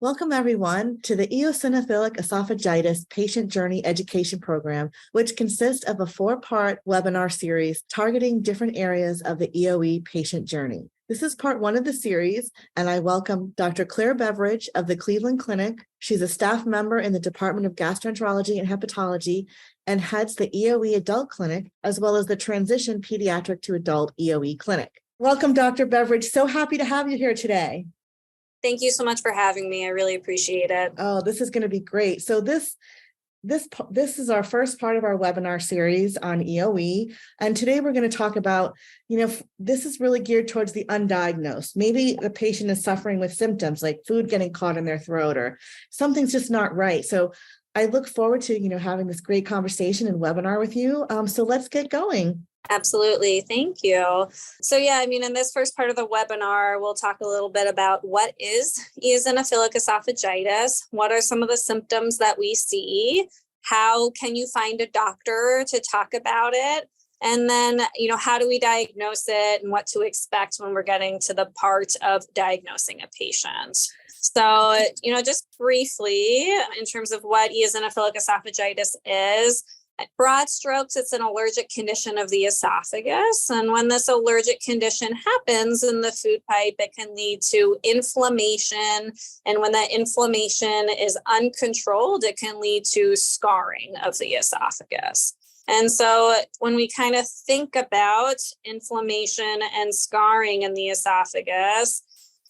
Welcome, everyone, to the Eosinophilic Esophagitis Patient Journey Education Program, which consists of a 4-part webinar series targeting different areas of the EoE patient journey. This is part 1 of the series, and I welcome Dr. Claire Beveridge of the Cleveland Clinic. She's a staff member in the Department of Gastroenterology and Hepatology and heads the EoE Adult Clinic, as well as the Transition Pediatric to Adult EoE Clinic. Welcome, Dr. Beveridge. So happy to have you here today. Thank you so much for having me. I really appreciate it. Oh, this is going to be great. So this is our first part of our webinar series on EoE. And today we're going to talk about, this is really geared towards the undiagnosed. Maybe the patient is suffering with symptoms like food getting caught in their throat or something's just not right. So I look forward to, having this great conversation and webinar with you. So let's get going. Absolutely. Thank you. So in this first part of the webinar, we'll talk a little bit about what is eosinophilic esophagitis, what are some of the symptoms that we see, how can you find a doctor to talk about it, and then, how do we diagnose it and what to expect when we're getting to the part of diagnosing a patient. So, just briefly, in terms of what eosinophilic esophagitis is, at broad strokes, it's an allergic condition of the esophagus. And when this allergic condition happens in the food pipe, it can lead to inflammation. And when that inflammation is uncontrolled, it can lead to scarring of the esophagus. And so when we kind of think about inflammation and scarring in the esophagus,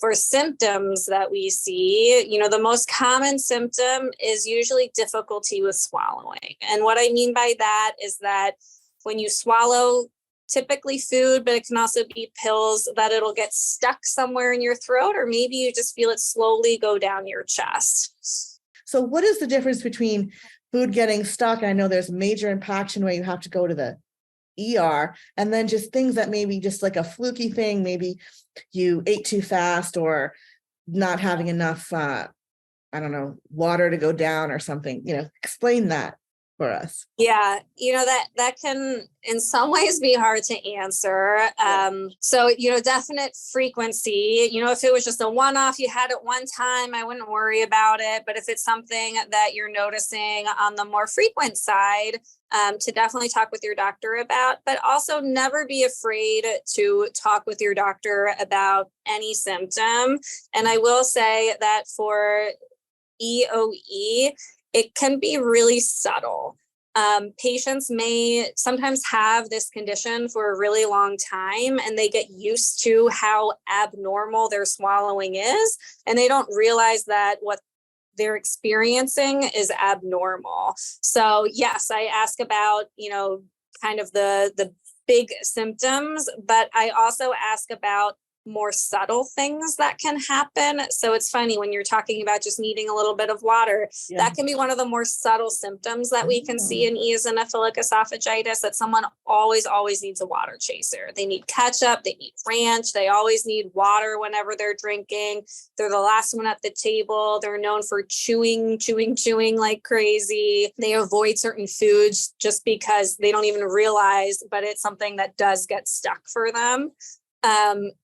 for symptoms that we see, the most common symptom is usually difficulty with swallowing. And what I mean by that is that when you swallow typically food, but it can also be pills, that it'll get stuck somewhere in your throat, or maybe you just feel it slowly go down your chest. So what is the difference between food getting stuck? I know there's major impaction where you have to go to the ER, and then just things that maybe just like a fluky thing, maybe you ate too fast or not having enough, water to go down or something, explain that for us. Yeah, that can in some ways be hard to answer. So, definite frequency, if it was just a one-off, you had it one time, I wouldn't worry about it. But if it's something that you're noticing on the more frequent side, to definitely talk with your doctor about, but also never be afraid to talk with your doctor about any symptom. And I will say that for EoE, it can be really subtle. Patients may sometimes have this condition for a really long time, and they get used to how abnormal their swallowing is, and they don't realize that what they're experiencing is abnormal. So yes, I ask about, kind of the big symptoms, but I also ask about more subtle things that can happen. So it's funny when you're talking about just needing a little bit of water, that can be one of the more subtle symptoms that we can see in eosinophilic esophagitis, that someone always needs a water chaser. They need ketchup, they need ranch, they always need water whenever they're drinking. They're the last one at the table. They're known for chewing like crazy. They avoid certain foods just because they don't even realize, but it's something that does get stuck for them.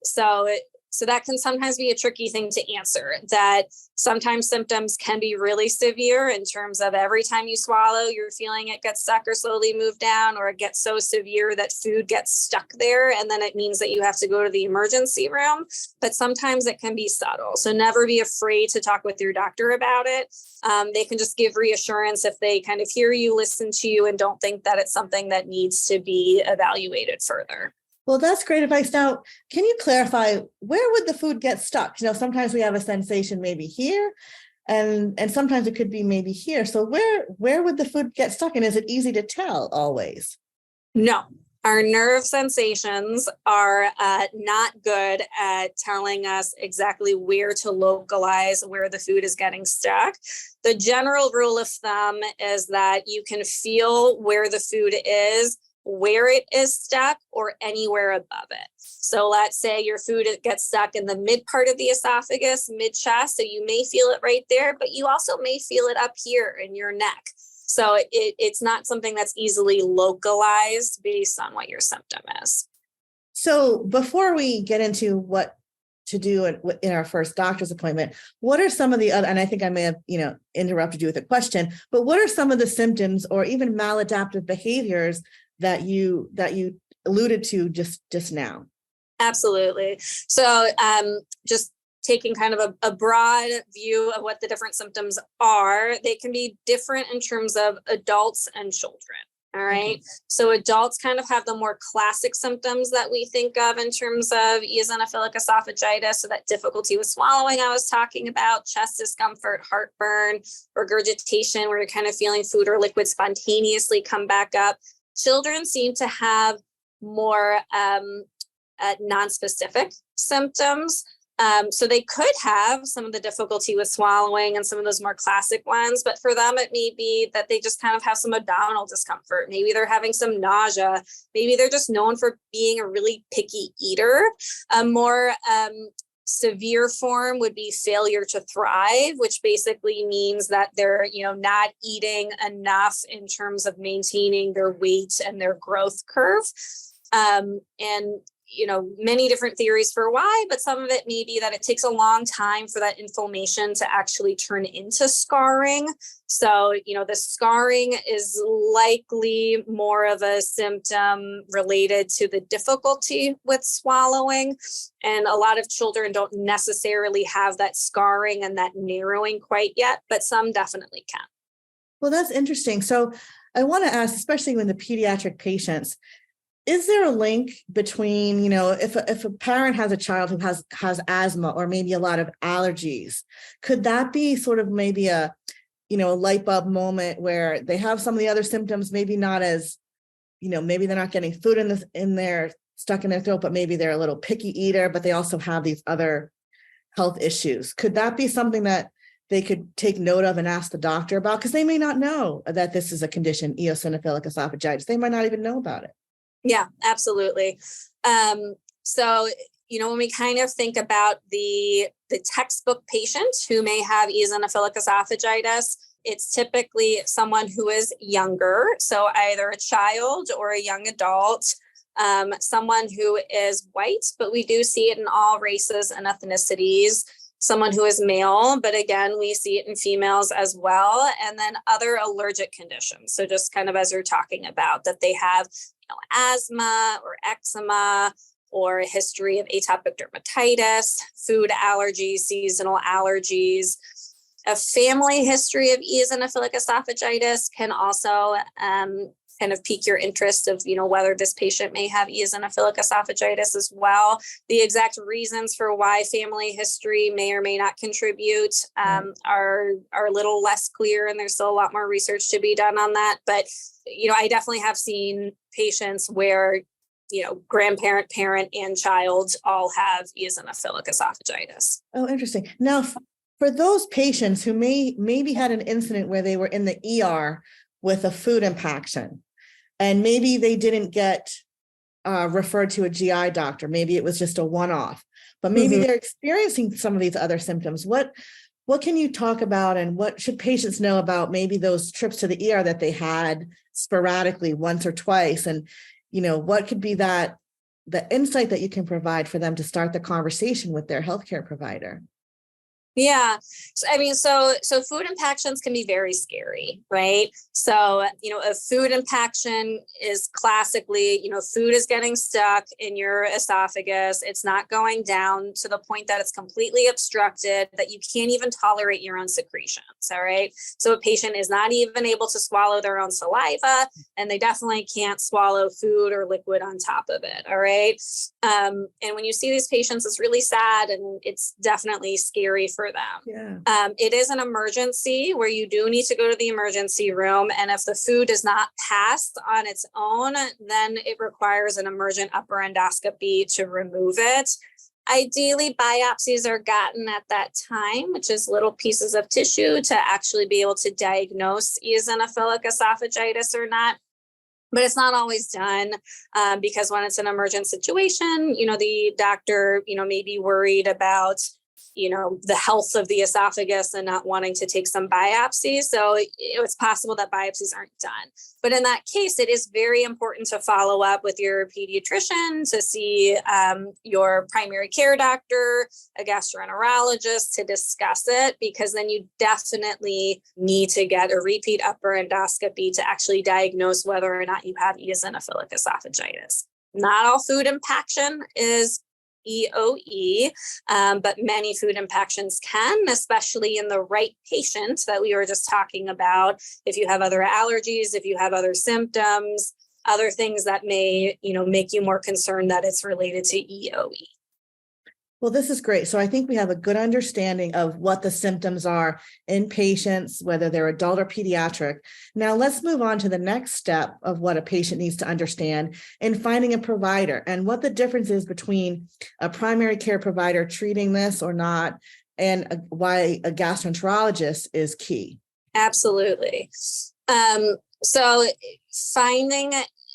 So that can sometimes be a tricky thing to answer, that sometimes symptoms can be really severe in terms of every time you swallow, you're feeling it get stuck or slowly move down, or it gets so severe that food gets stuck there. And then it means that you have to go to the emergency room, but sometimes it can be subtle. So never be afraid to talk with your doctor about it. They can just give reassurance if they kind of hear you, listen to you, and don't think that it's something that needs to be evaluated further. Well, that's great advice. Now, can you clarify, where would the food get stuck? Sometimes we have a sensation maybe here, and sometimes it could be maybe here. So where would the food get stuck? And is it easy to tell always? No. Our nerve sensations are not good at telling us exactly where to localize where the food is getting stuck. The general rule of thumb is that you can feel where the food is, where it is stuck, or anywhere above it. So let's say your food gets stuck in the mid part of the esophagus, mid chest, so you may feel it right there, but you also may feel it up here in your neck. So it's not something that's easily localized based on what your symptom is. So before we get into what to do in our first doctor's appointment. What are some of the other, and I think I may have, interrupted you with a question, but what are some of the symptoms or even maladaptive behaviors that you alluded to just now? Absolutely. So just taking kind of a broad view of what the different symptoms are, they can be different in terms of adults and children. All right. Okay. So adults kind of have the more classic symptoms that we think of in terms of eosinophilic esophagitis. So that difficulty with swallowing I was talking about, chest discomfort, heartburn, regurgitation, where you're kind of feeling food or liquid spontaneously come back up. Children seem to have more nonspecific symptoms. So they could have some of the difficulty with swallowing and some of those more classic ones, but for them, it may be that they just kind of have some abdominal discomfort. Maybe they're having some nausea. Maybe they're just known for being a really picky eater. A more severe form would be failure to thrive, which basically means that they're, not eating enough in terms of maintaining their weight and their growth curve. And many different theories for why, but some of it may be that it takes a long time for that inflammation to actually turn into scarring. So, the scarring is likely more of a symptom related to the difficulty with swallowing. And a lot of children don't necessarily have that scarring and that narrowing quite yet, but some definitely can. Well, that's interesting. So I want to ask, especially when the pediatric patients, is there a link between, if a parent has a child who has asthma or maybe a lot of allergies, could that be sort of maybe a light bulb moment where they have some of the other symptoms, maybe not as, maybe they're not getting food stuck in their throat, but maybe they're a little picky eater, but they also have these other health issues. Could that be something that they could take note of and ask the doctor about? Because they may not know that this is a condition, eosinophilic esophagitis. They might not even know about it. Yeah, absolutely. So, when we kind of think about the textbook patient who may have eosinophilic esophagitis, it's typically someone who is younger. So either a child or a young adult, someone who is white, but we do see it in all races and ethnicities. Someone who is male, but again, we see it in females as well. And then other allergic conditions. So just kind of as you're talking about that they have asthma or eczema or a history of atopic dermatitis, food allergies, seasonal allergies. A family history of eosinophilic esophagitis can also kind of pique your interest of, whether this patient may have eosinophilic esophagitis as well. The exact reasons for why family history may or may not contribute are a little less clear, and there's still a lot more research to be done on that. But, I definitely have seen patients where, grandparent, parent, and child all have eosinophilic esophagitis. Oh, interesting. Now, for those patients who maybe had an incident where they were in the ER with a food impaction, and maybe they didn't get referred to a GI doctor. Maybe it was just a one-off, but maybe they're experiencing some of these other symptoms. What can you talk about, and what should patients know about maybe those trips to the ER that they had sporadically once or twice? And, what could be the insight that you can provide for them to start the conversation with their healthcare provider? Yeah. So food impactions can be very scary, right? So, a food impaction is classically, food is getting stuck in your esophagus. It's not going down to the point that it's completely obstructed, that you can't even tolerate your own secretions. All right. So a patient is not even able to swallow their own saliva, and they definitely can't swallow food or liquid on top of it. All right. And when you see these patients, it's really sad, and it's definitely scary for them. Yeah. It is an emergency where you do need to go to the emergency room. And if the food is not passed on its own, then it requires an emergent upper endoscopy to remove it. Ideally, biopsies are gotten at that time, which is little pieces of tissue to actually be able to diagnose eosinophilic esophagitis or not. But it's not always done because when it's an emergent situation, the doctor, may be worried about the health of the esophagus and not wanting to take some biopsies. So it's possible that biopsies aren't done. But in that case, it is very important to follow up with your pediatrician, to see your primary care doctor, a gastroenterologist, to discuss it, because then you definitely need to get a repeat upper endoscopy to actually diagnose whether or not you have eosinophilic esophagitis. Not all food impaction is EoE, but many food impactions can, especially in the right patient that we were just talking about. If you have other allergies, if you have other symptoms, other things that may, make you more concerned that it's related to EoE. Well, this is great. So I think we have a good understanding of what the symptoms are in patients, whether they're adult or pediatric. Now let's move on to the next step of what a patient needs to understand in finding a provider and what the difference is between a primary care provider treating this or not, and why a gastroenterologist is key. Absolutely. So finding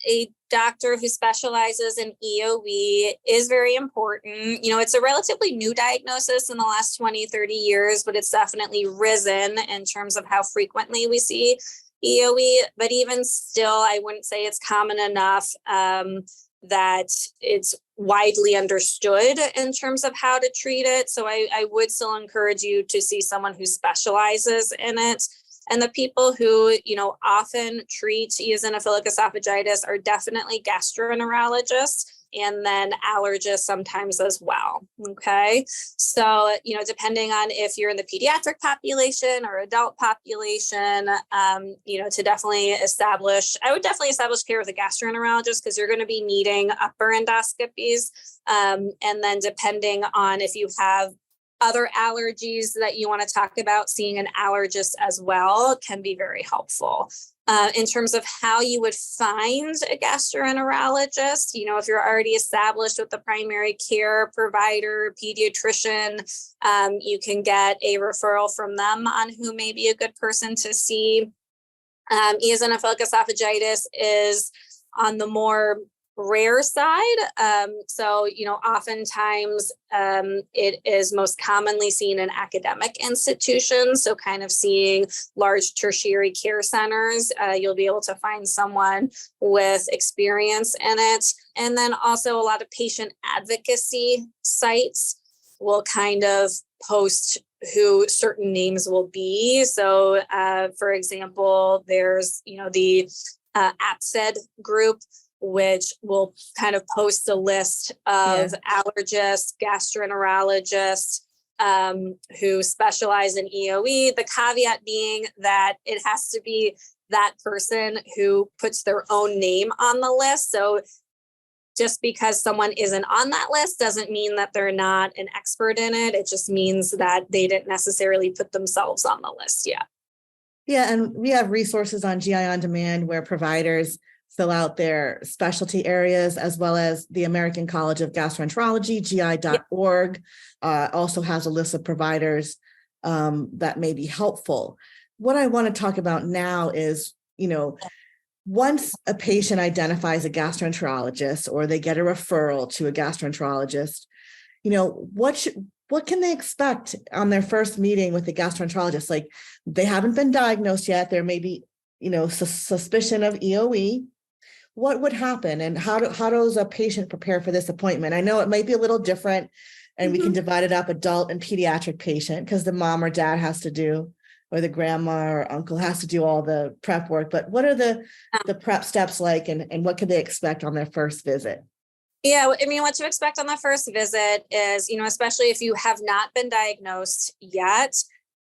a doctor who specializes in EoE is very important. It's a relatively new diagnosis in the last 20, 30 years, but it's definitely risen in terms of how frequently we see EoE. But even still, I wouldn't say it's common enough that it's widely understood in terms of how to treat it. So I would still encourage you to see someone who specializes in it. And the people who, often treat eosinophilic esophagitis are definitely gastroenterologists, and then allergists sometimes as well. Okay. So, depending on if you're in the pediatric population or adult population, to definitely establish care with a gastroenterologist, because you're going to be needing upper endoscopies. And then depending on if you have other allergies that you want to talk about, seeing an allergist as well can be very helpful. In terms of how you would find a gastroenterologist, if you're already established with the primary care provider, pediatrician, you can get a referral from them on who may be a good person to see. Eosinophilic esophagitis is on the more rare side. So, oftentimes it is most commonly seen in academic institutions. So kind of seeing large tertiary care centers, you'll be able to find someone with experience in it. And then also a lot of patient advocacy sites will kind of post who certain names will be. So, for example, there's, the APSED group, which will kind of post a list of allergists, gastroenterologists who specialize in EoE. The caveat being that it has to be that person who puts their own name on the list. So just because someone isn't on that list doesn't mean that they're not an expert in it. It just means that they didn't necessarily put themselves on the list yet. Yeah, and we have resources on GI On Demand where providers fill out their specialty areas, as well as the American College of Gastroenterology, gi.org, also has a list of providers that may be helpful. What I want to talk about now is, once a patient identifies a gastroenterologist or they get a referral to a gastroenterologist, what can they expect on their first meeting with the gastroenterologist? Like, they haven't been diagnosed yet. There may be, suspicion of EoE. What would happen, and how does a patient prepare for this appointment? I know it might be a little different, and we can divide it up, adult and pediatric patient, because the mom or dad has to do, or the grandma or uncle has to do all the prep work. But what are the prep steps like, and what can they expect on their first visit? Yeah, I mean, what to expect on the first visit is, especially if you have not been diagnosed yet,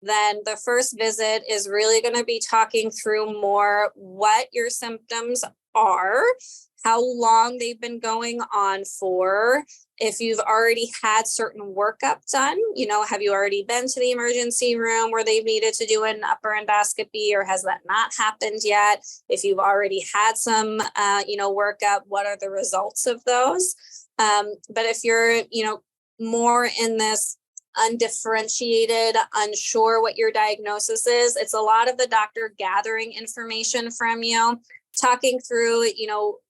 then the first visit is really going to be talking through more what your symptoms are, how long they've been going on for, if you've already had certain workup done, have you already been to the emergency room where they've needed to do an upper endoscopy, or has that not happened yet? If you've already had some, workup, what are the results of those? But if you're, more in this undifferentiated, unsure what your diagnosis is, it's a lot of the doctor gathering information from you, talking through,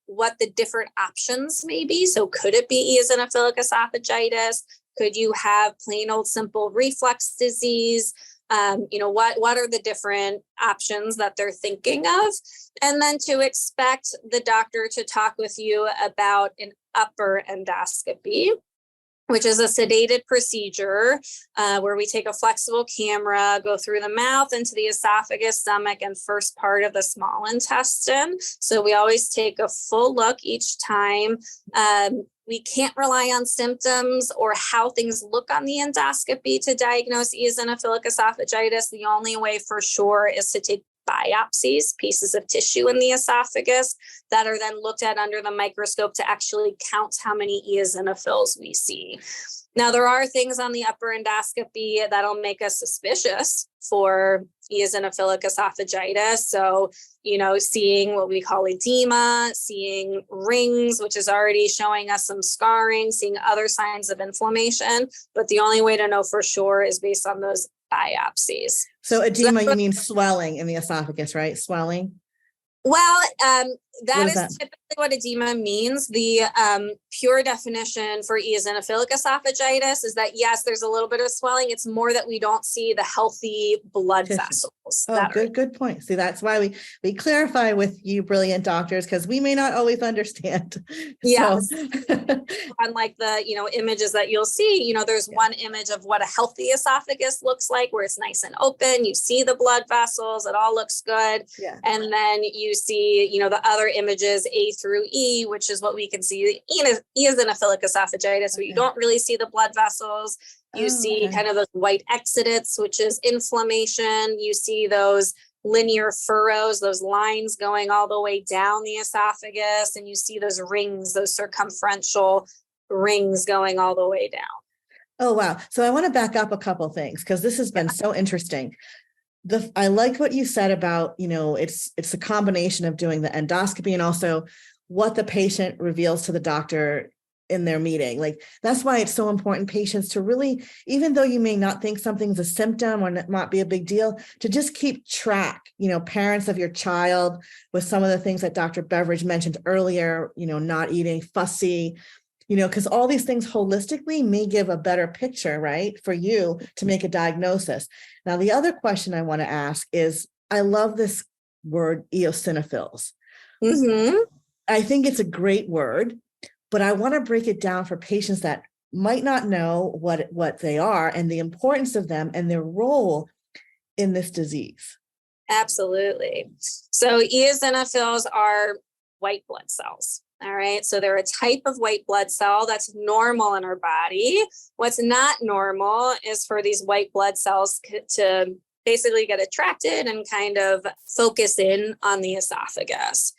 what the different options may be. So could it be eosinophilic esophagitis? Could you have plain old simple reflux disease? What are the different options that they're thinking of? And then to expect the doctor to talk with you about an upper endoscopy, which is a sedated procedure where we take a flexible camera, go through the mouth into the esophagus, stomach, and first part of the small intestine. So we always take a full look each time. We can't rely on symptoms or how things look on the endoscopy to diagnose eosinophilic esophagitis. The only way for sure is to take biopsies, pieces of tissue in the esophagus that are then looked at under the microscope to actually count how many eosinophils we see. Now, there are things on the upper endoscopy that'll make us suspicious for eosinophilic esophagitis. So, seeing what we call edema, seeing rings, which is already showing us some scarring, seeing other signs of inflammation. But the only way to know for sure is based on those biopsies. So edema, you mean swelling in the esophagus, right? Swelling? Well, that is typically what edema means. The pure definition for eosinophilic esophagitis is that, yes, there's a little bit of swelling. It's more that we don't see the healthy blood vessels. Oh, good point. See, that's why we clarify with you brilliant doctors, because we may not always understand. Yes. So. Unlike the, images that you'll see, there's one image of what a healthy esophagus looks like, where it's nice and open. You see the blood vessels. It all looks good. Yeah. And then you see, the other images A through E, which is what we can see eosinophilic esophagitis, where you don't really see the blood vessels. You see kind of those white exudates, which is inflammation. You see those linear furrows, those lines going all the way down the esophagus. And you see those rings, those circumferential rings going all the way down. Oh, wow. So I want to back up a couple of things, because this has been so interesting. I like what you said about, it's a combination of doing the endoscopy and also what the patient reveals to the doctor in their meeting. Like, that's why it's so important, patients, to really, even though you may not think something's a symptom or it might be a big deal, to just keep track, parents of your child with some of the things that Dr. Beveridge mentioned earlier, not eating, fussy, because all these things holistically may give a better picture, right, for you to make a diagnosis. Now, the other question I want to ask is, I love this word eosinophils. Mm-hmm. I think it's a great word, but I want to break it down for patients that might not know what they are and the importance of them and their role in this disease. Absolutely. So eosinophils are white blood cells. All right. So they're a type of white blood cell that's normal in our body. What's not normal is for these white blood cells to basically get attracted and kind of focus in on the esophagus.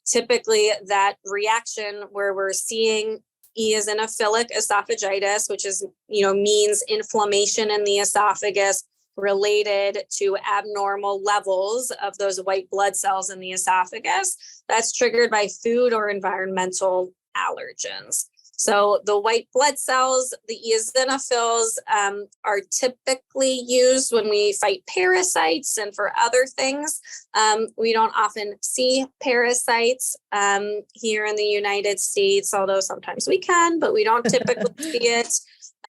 Typically that reaction where we're seeing eosinophilic esophagitis, which is, means inflammation in the esophagus related to abnormal levels of those white blood cells in the esophagus, that's triggered by food or environmental allergens. So the white blood cells, the eosinophils, are typically used when we fight parasites and for other things. We don't often see parasites here in the United States, although sometimes we can, but we don't typically see it.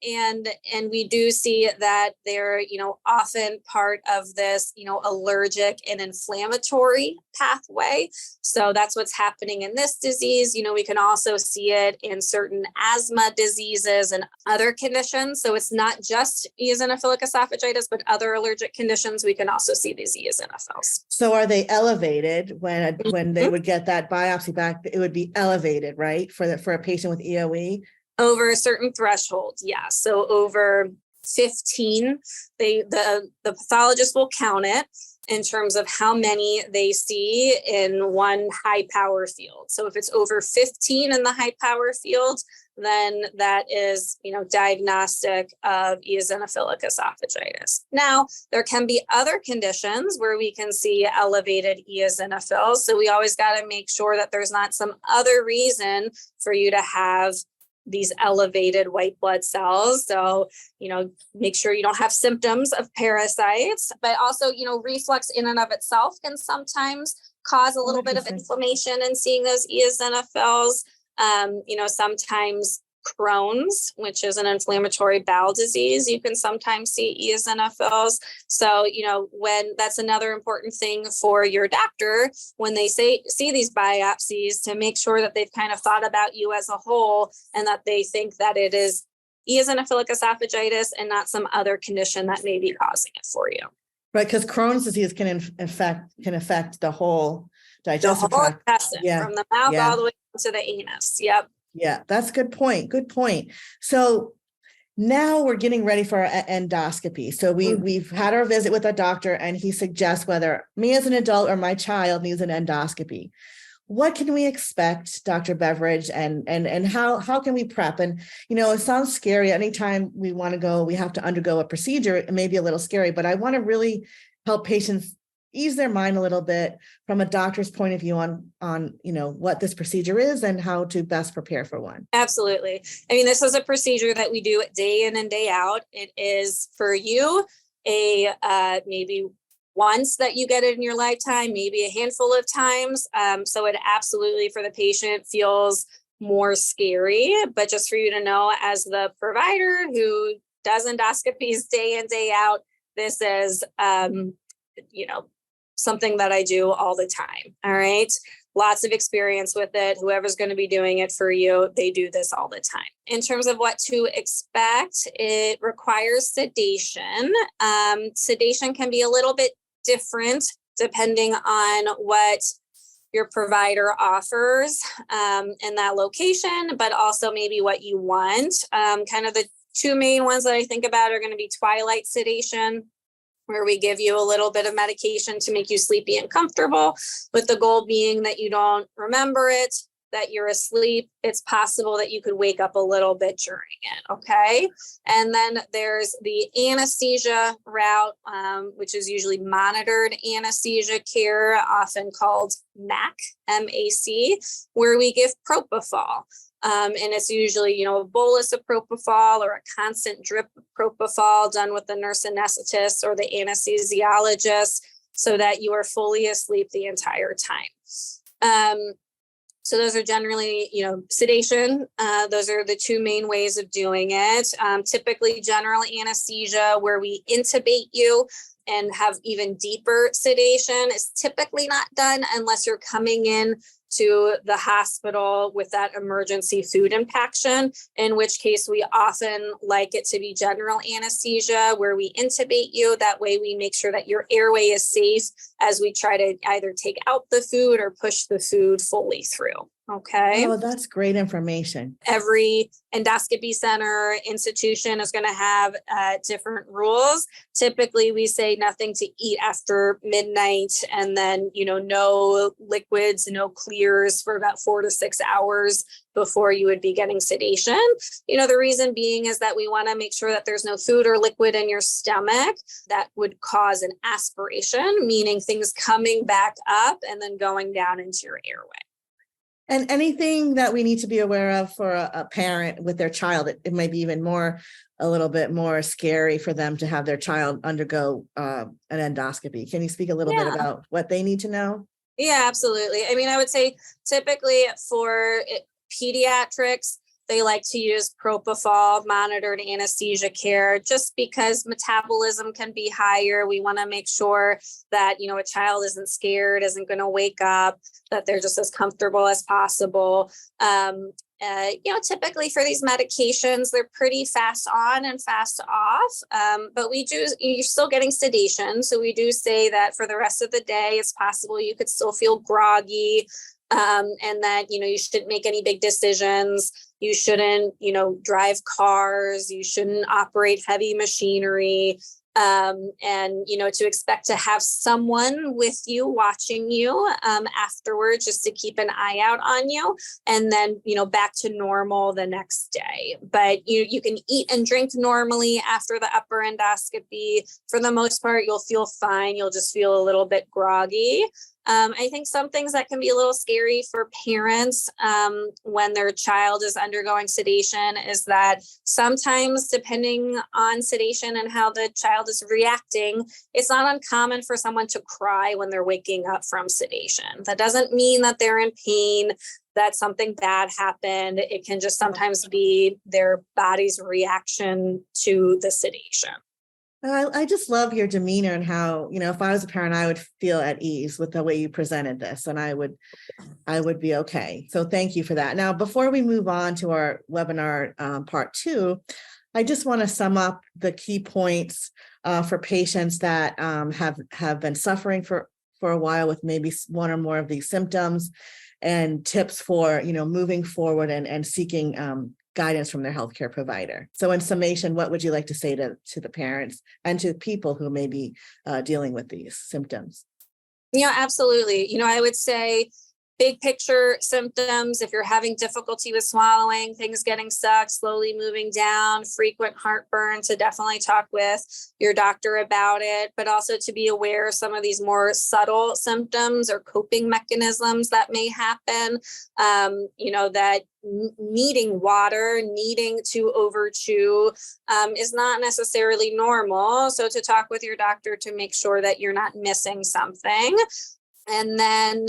And we do see that they're, often part of this, allergic and inflammatory pathway. So that's what's happening in this disease. We can also see it in certain asthma diseases and other conditions. So it's not just eosinophilic esophagitis, but other allergic conditions. We can also see these eosinophils. So are they elevated when they would get that biopsy back? It would be elevated, right? For a patient with EoE? Over a certain threshold, yeah. So over 15, the pathologist will count it in terms of how many they see in one high power field. So if it's over 15 in the high power field, then that is, diagnostic of eosinophilic esophagitis. Now, there can be other conditions where we can see elevated eosinophils. So we always got to make sure that there's not some other reason for you to have these elevated white blood cells. So, make sure you don't have symptoms of parasites, but also, reflux in and of itself can sometimes cause a little bit of inflammation in seeing those eosinophils. Sometimes Crohn's, which is an inflammatory bowel disease, you can sometimes see eosinophils. So, when that's another important thing for your doctor, when they see these biopsies, to make sure that they've kind of thought about you as a whole and that they think that it is eosinophilic esophagitis and not some other condition that may be causing it for you. Right, because Crohn's disease can affect the whole digestive tract. From the mouth all the way to the anus. Yep. Yeah, that's a good point. Good point. So now we're getting ready for our endoscopy. So we've had our visit with a doctor, and he suggests whether me as an adult or my child needs an endoscopy. What can we expect, Dr. Beveridge, and how can we prep? And, it sounds scary. Anytime we want to go, we have to undergo a procedure. It may be a little scary, but I want to really help patients ease their mind a little bit from a doctor's point of view on what this procedure is and how to best prepare for one. Absolutely. I mean, this is a procedure that we do day in and day out. It is for you maybe once that you get it in your lifetime, maybe a handful of times. So it absolutely, for the patient, feels more scary. But just for you to know, as the provider who does endoscopies day in, day out, this is, something that I do all the time. All right. Lots of experience with it. Whoever's going to be doing it for you, they do this all the time. In terms of what to expect, it requires sedation. Sedation can be a little bit different depending on what your provider offers in that location, but also maybe what you want. Kind of the two main ones that I think about are going to be twilight sedation, where we give you a little bit of medication to make you sleepy and comfortable, with the goal being that you don't remember it, that you're asleep. It's possible that you could wake up a little bit during it, okay? And then there's the anesthesia route, which is usually monitored anesthesia care, often called MAC, M-A-C, where we give propofol. And it's usually, a bolus of propofol or a constant drip of propofol done with the nurse anesthetist or the anesthesiologist, so that you are fully asleep the entire time. So those are generally, sedation. Those are the two main ways of doing it. Typically general anesthesia, where we intubate you and have even deeper sedation, is typically not done unless you're coming in to the hospital with that emergency food impaction, in which case we often like it to be general anesthesia, where we intubate you. That way we make sure that your airway is safe as we try to either take out the food or push the food fully through. Okay. Oh, that's great information. Every endoscopy center institution is going to have different rules. Typically, we say nothing to eat after midnight, and then, no liquids, no clears for about 4 to 6 hours before you would be getting sedation. The reason being is that we want to make sure that there's no food or liquid in your stomach that would cause an aspiration, meaning things coming back up and then going down into your airway. And anything that we need to be aware of for a parent with their child, it may be even a little bit more scary for them to have their child undergo an endoscopy. Can you speak a little bit about what they need to know? Yeah, absolutely. I mean, I would say typically for pediatrics, they like to use propofol, monitored anesthesia care, just because metabolism can be higher. We want to make sure that, a child isn't scared, isn't going to wake up, that they're just as comfortable as possible. Typically for these medications, they're pretty fast on and fast off, but you're still getting sedation. So we do say that for the rest of the day, it's possible you could still feel groggy, and that, you shouldn't make any big decisions. You shouldn't, drive cars. You shouldn't operate heavy machinery. And, to expect to have someone with you watching you afterwards, just to keep an eye out on you, and then, back to normal the next day. But you can eat and drink normally after the upper endoscopy. For the most part, you'll feel fine. You'll just feel a little bit groggy. I think some things that can be a little scary for parents when their child is undergoing sedation is that sometimes, depending on sedation and how the child is reacting, it's not uncommon for someone to cry when they're waking up from sedation. That doesn't mean that they're in pain. that something bad happened. It can just sometimes be their body's reaction to the sedation. I just love your demeanor and how, if I was a parent, I would feel at ease with the way you presented this, and I would be okay. So thank you for that. Now, before we move on to our webinar part 2, I just want to sum up the key points for patients that have been suffering for a while with maybe one or more of these symptoms, and tips for, moving forward and seeking guidance from their healthcare provider. So in summation, what would you like to say to the parents and to people who may be dealing with these symptoms? Absolutely. I would say big picture symptoms, if you're having difficulty with swallowing, things getting stuck, slowly moving down, frequent heartburn, to definitely talk with your doctor about it, but also to be aware of some of these more subtle symptoms or coping mechanisms that may happen, that needing water, needing to overchew is not necessarily normal. So to talk with your doctor to make sure that you're not missing something. And then,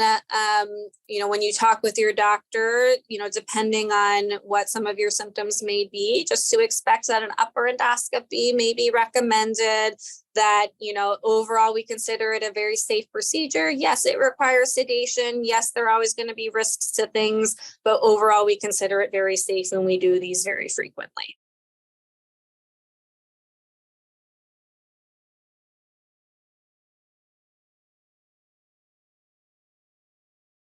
when you talk with your doctor, depending on what some of your symptoms may be, just to expect that an upper endoscopy may be recommended, that, overall we consider it a very safe procedure. Yes, it requires sedation. Yes, there are always going to be risks to things, but overall we consider it very safe and we do these very frequently.